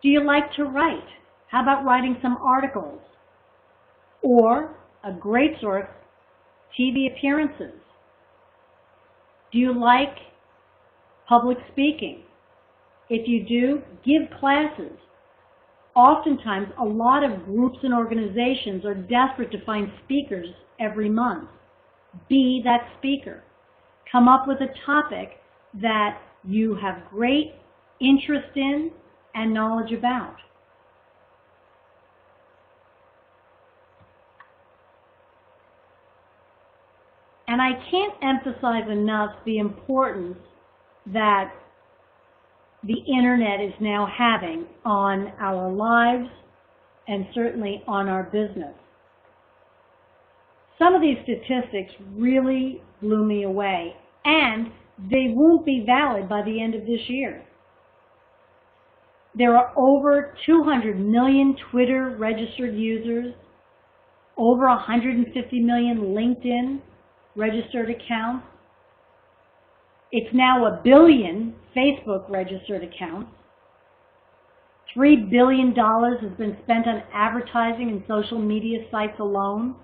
Do you like to write? How about writing some articles? Or, a great source, TV appearances. Do you like public speaking? If you do, give classes. Oftentimes, a lot of groups and organizations are desperate to find speakers every month. Be that speaker. Come up with a topic that you have great interest in and knowledge about. And I can't emphasize enough the importance that the internet is now having on our lives and certainly on our business. Some of these statistics really blew me away, and they won't be valid by the end of this year. There are over 200 million Twitter registered users, over 150 million LinkedIn registered accounts. It's now 1 billion Facebook registered accounts. $3 billion has been spent on advertising and social media sites alone.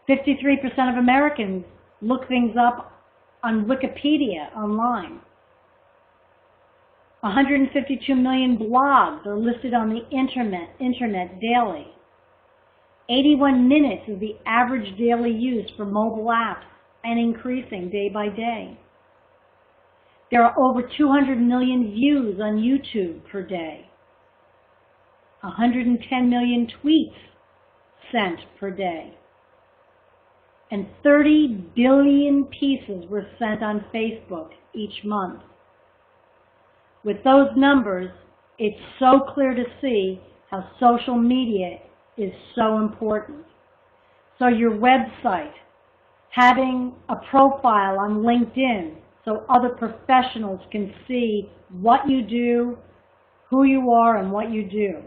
53% of Americans look things up on Wikipedia online. 152 million blogs are listed on the internet daily. 81 minutes is the average daily use for mobile apps and increasing day by day. There are over 200 million views on YouTube per day. 110 million tweets sent per day. And 30 billion pieces were sent on Facebook each month. With those numbers, it's so clear to see how social media is so important. So your website, having a profile on LinkedIn so other professionals can see what you do, who you are, and what you do.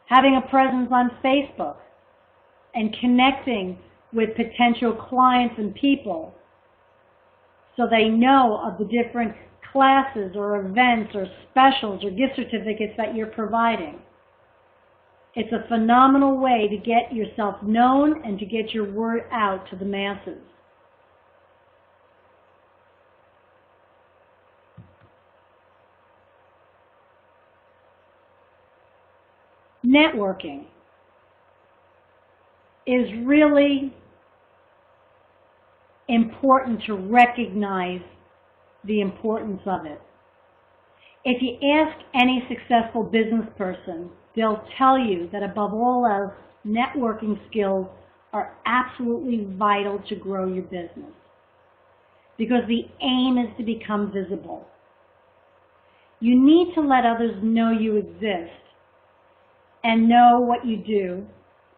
Having a presence on Facebook and connecting with potential clients and people so they know of the different classes or events or specials or gift certificates that you're providing. It's a phenomenal way to get yourself known and to get your word out to the masses. Networking is really important to recognize the importance of it. If you ask any successful business person, they'll tell you that above all else, networking skills are absolutely vital to grow your business, because the aim is to become visible. You need to let others know you exist and know what you do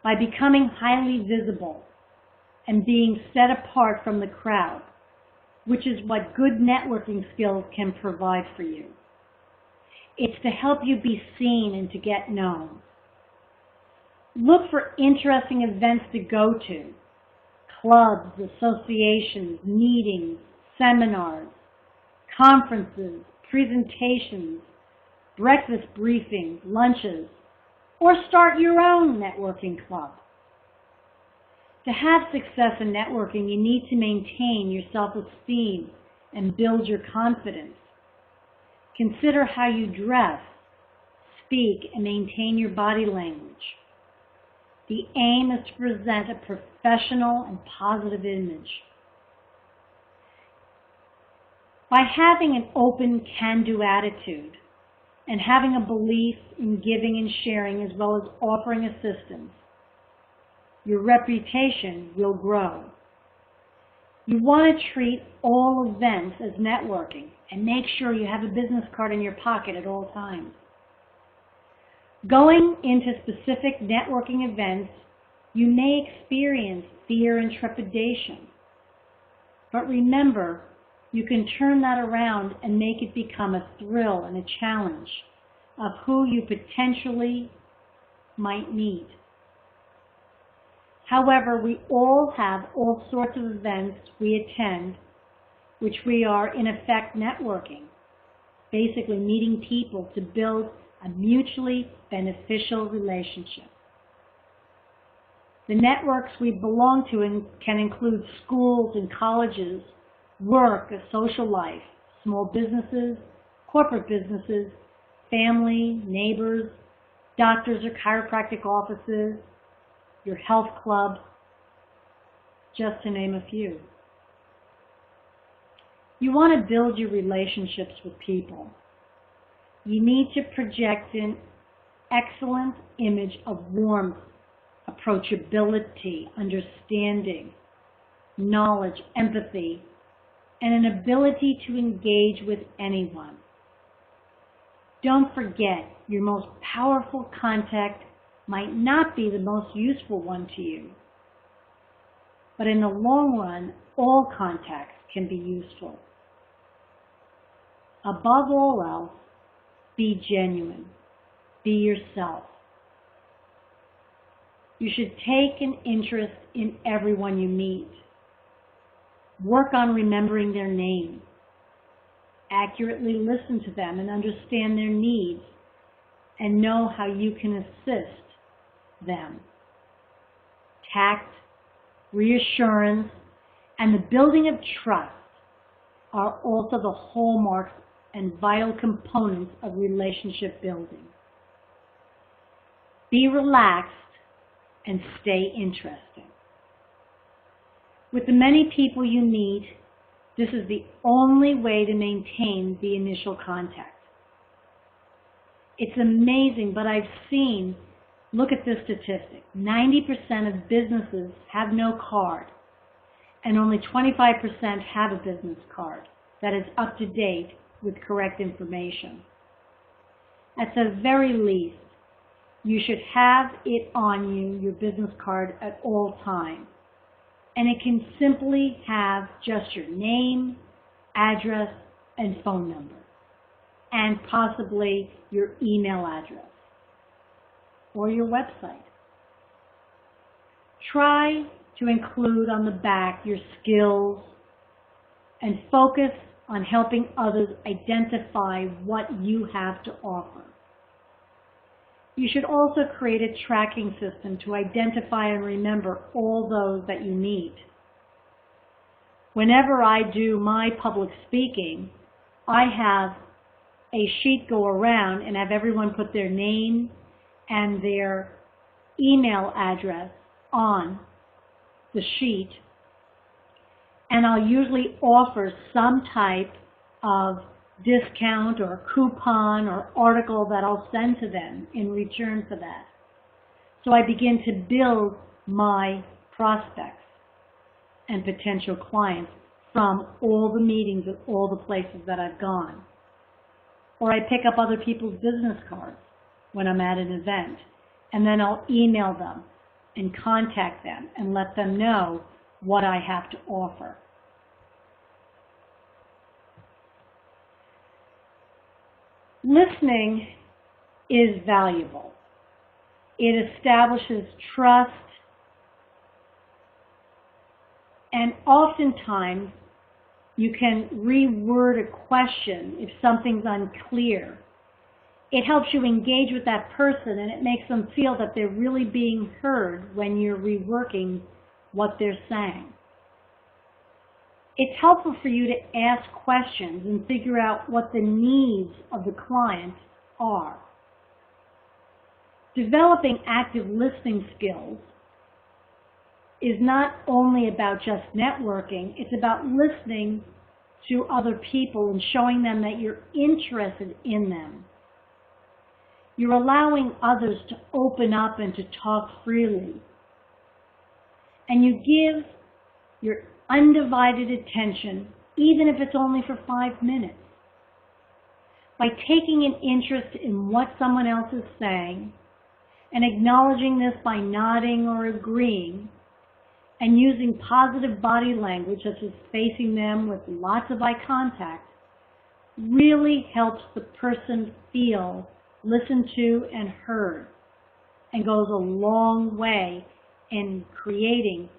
by becoming highly visible and being set apart from the crowd, which is what good networking skills can provide for you. It's to help you be seen and to get known. Look for interesting events to go to, clubs, associations, meetings, seminars, conferences, presentations, breakfast briefings, lunches, or start your own networking club. To have success in networking, you need to maintain your self-esteem and build your confidence. Consider how you dress, speak, and maintain your body language. The aim is to present a professional and positive image. By having an open can-do attitude and having a belief in giving and sharing as well as offering assistance, your reputation will grow. You want to treat all events as networking and make sure you have a business card in your pocket at all times. Going into specific networking events, you may experience fear and trepidation. But remember, you can turn that around and make it become a thrill and a challenge of who you potentially might meet. However, we all have all sorts of events we attend, which we are in effect networking, basically meeting people to build a mutually beneficial relationship. The networks we belong to can include schools and colleges, work, a social life, small businesses, corporate businesses, family, neighbors, doctors or chiropractic offices, your health club, just to name a few. You want to build your relationships with people. You need to project an excellent image of warmth, approachability, understanding, knowledge, empathy, and an ability to engage with anyone. Don't forget, your most powerful contact might not be the most useful one to you, but in the long run, all contacts can be useful. Above all else, be genuine. Be yourself. You should take an interest in everyone you meet. Work on remembering their name. Accurately listen to them and understand their needs and know how you can assist them. Tact, reassurance, and the building of trust are also the hallmarks and vital components of relationship building. Be relaxed and stay interesting. With the many people you meet, this is the only way to maintain the initial contact. It's amazing, but I've seen, look at this statistic, 90% of businesses have no card, and only 25% have a business card that is up to date with correct information. At the very least, you should have it on you, your business card, at all times. And it can simply have just your name, address, and phone number, and possibly your email address or your website. Try to include on the back your skills and focus on helping others identify what you have to offer. You should also create a tracking system to identify and remember all those that you meet. Whenever I do my public speaking, I have a sheet go around and have everyone put their name and their email address on the sheet, and I'll usually offer some type of discount or coupon or article that I'll send to them in return for that. So I begin to build my prospects and potential clients from all the meetings at all the places that I've gone. Or I pick up other people's business cards when I'm at an event, and then I'll email them and contact them and let them know what I have to offer. Listening is valuable. It establishes trust, and oftentimes you can reword a question if something's unclear. It helps you engage with that person, and it makes them feel that they're really being heard when you're reworking what they're saying. It's helpful for you to ask questions and figure out what the needs of the client are. Developing active listening skills is not only about just networking, it's about listening to other people and showing them that you're interested in them. You're allowing others to open up and to talk freely. And you give your undivided attention, even if it's only for 5 minutes. by taking an interest in what someone else is saying and acknowledging this by nodding or agreeing, and using positive body language such as facing them with lots of eye contact, really helps the person feel listened to and heard, and goes a long way in creating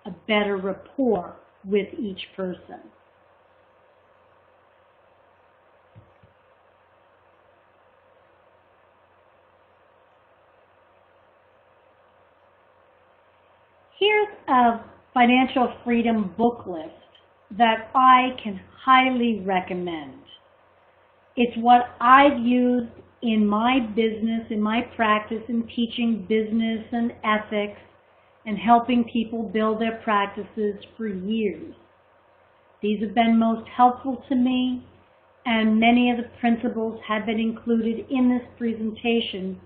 a better rapport with each person. Here's a financial freedom book list that I can highly recommend. It's what I've used in my business, in my practice, in teaching business and ethics and helping people build their practices for years. These have been most helpful to me, and many of the principles have been included in this presentation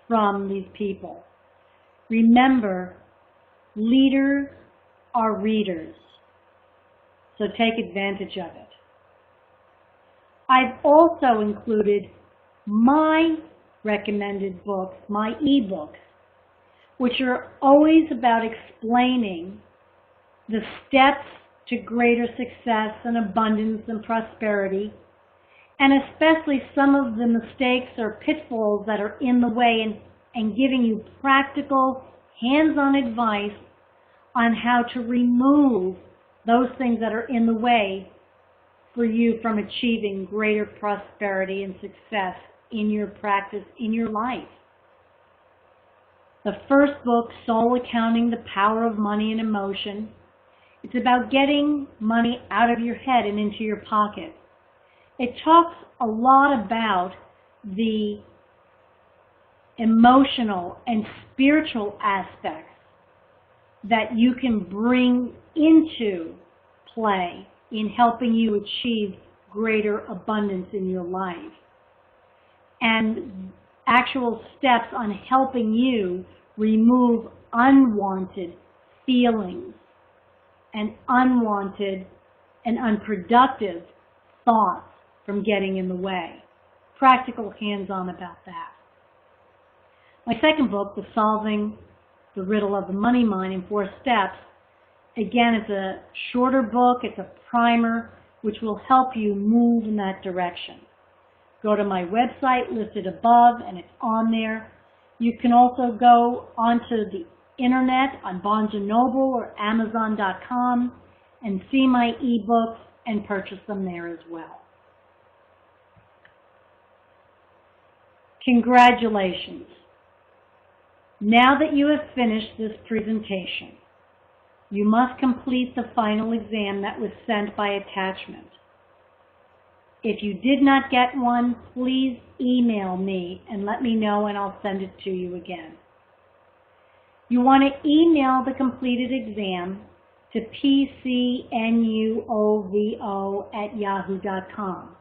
from these people. Remember, leaders are readers, so take advantage of it. I've also included my recommended books, my ebooks, which are always about explaining the steps to greater success and abundance and prosperity, and especially some of the mistakes or pitfalls that are in the way, and giving you practical, hands-on advice on how to remove those things that are in the way for you from achieving greater prosperity and success in your practice, in your life. The first book, Soul Accounting, The Power of Money and Emotion, it's about getting money out of your head and into your pocket. It talks a lot about the emotional and spiritual aspects that you can bring into play in helping you achieve greater abundance in your life, and actual steps on helping you remove unwanted feelings and unwanted and unproductive thoughts from getting in the way. Practical hands-on about that. My second book, The Solving the Riddle of the Money Mind in 4 Steps, again, it's a shorter book, it's a primer, which will help you move in that direction. Go to my website listed above, and it's on there. You can also go onto the internet on Barnes & Noble or Amazon.com and see my ebooks and purchase them there as well. Congratulations. Now that you have finished this presentation, you must complete the final exam that was sent by attachment. If you did not get one, please email me and let me know, and I'll send it to you again. You want to email the completed exam to pcnuovo@yahoo.com.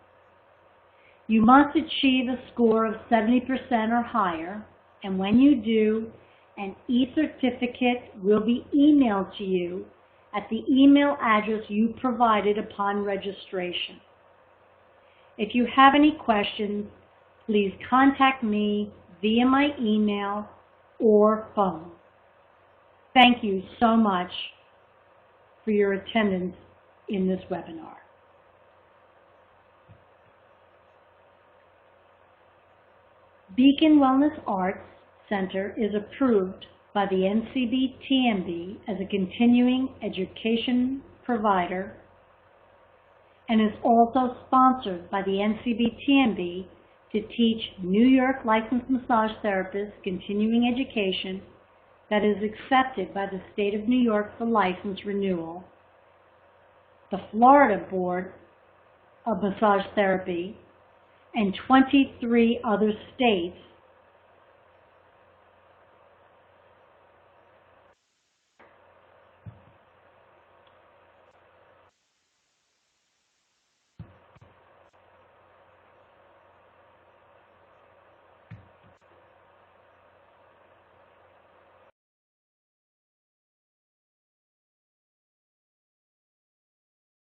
You must achieve a score of 70% or higher, and when you do, an e-certificate will be emailed to you at the email address you provided upon registration. If you have any questions, please contact me via my email or phone. Thank you so much for your attendance in this webinar. Beacon Wellness Arts Center is approved by the NCB-TMB as a continuing education provider and is also sponsored by the NCB-TMB to teach New York licensed massage therapists continuing education that is accepted by the State of New York for license renewal, the Florida Board of Massage Therapy, and 23 other states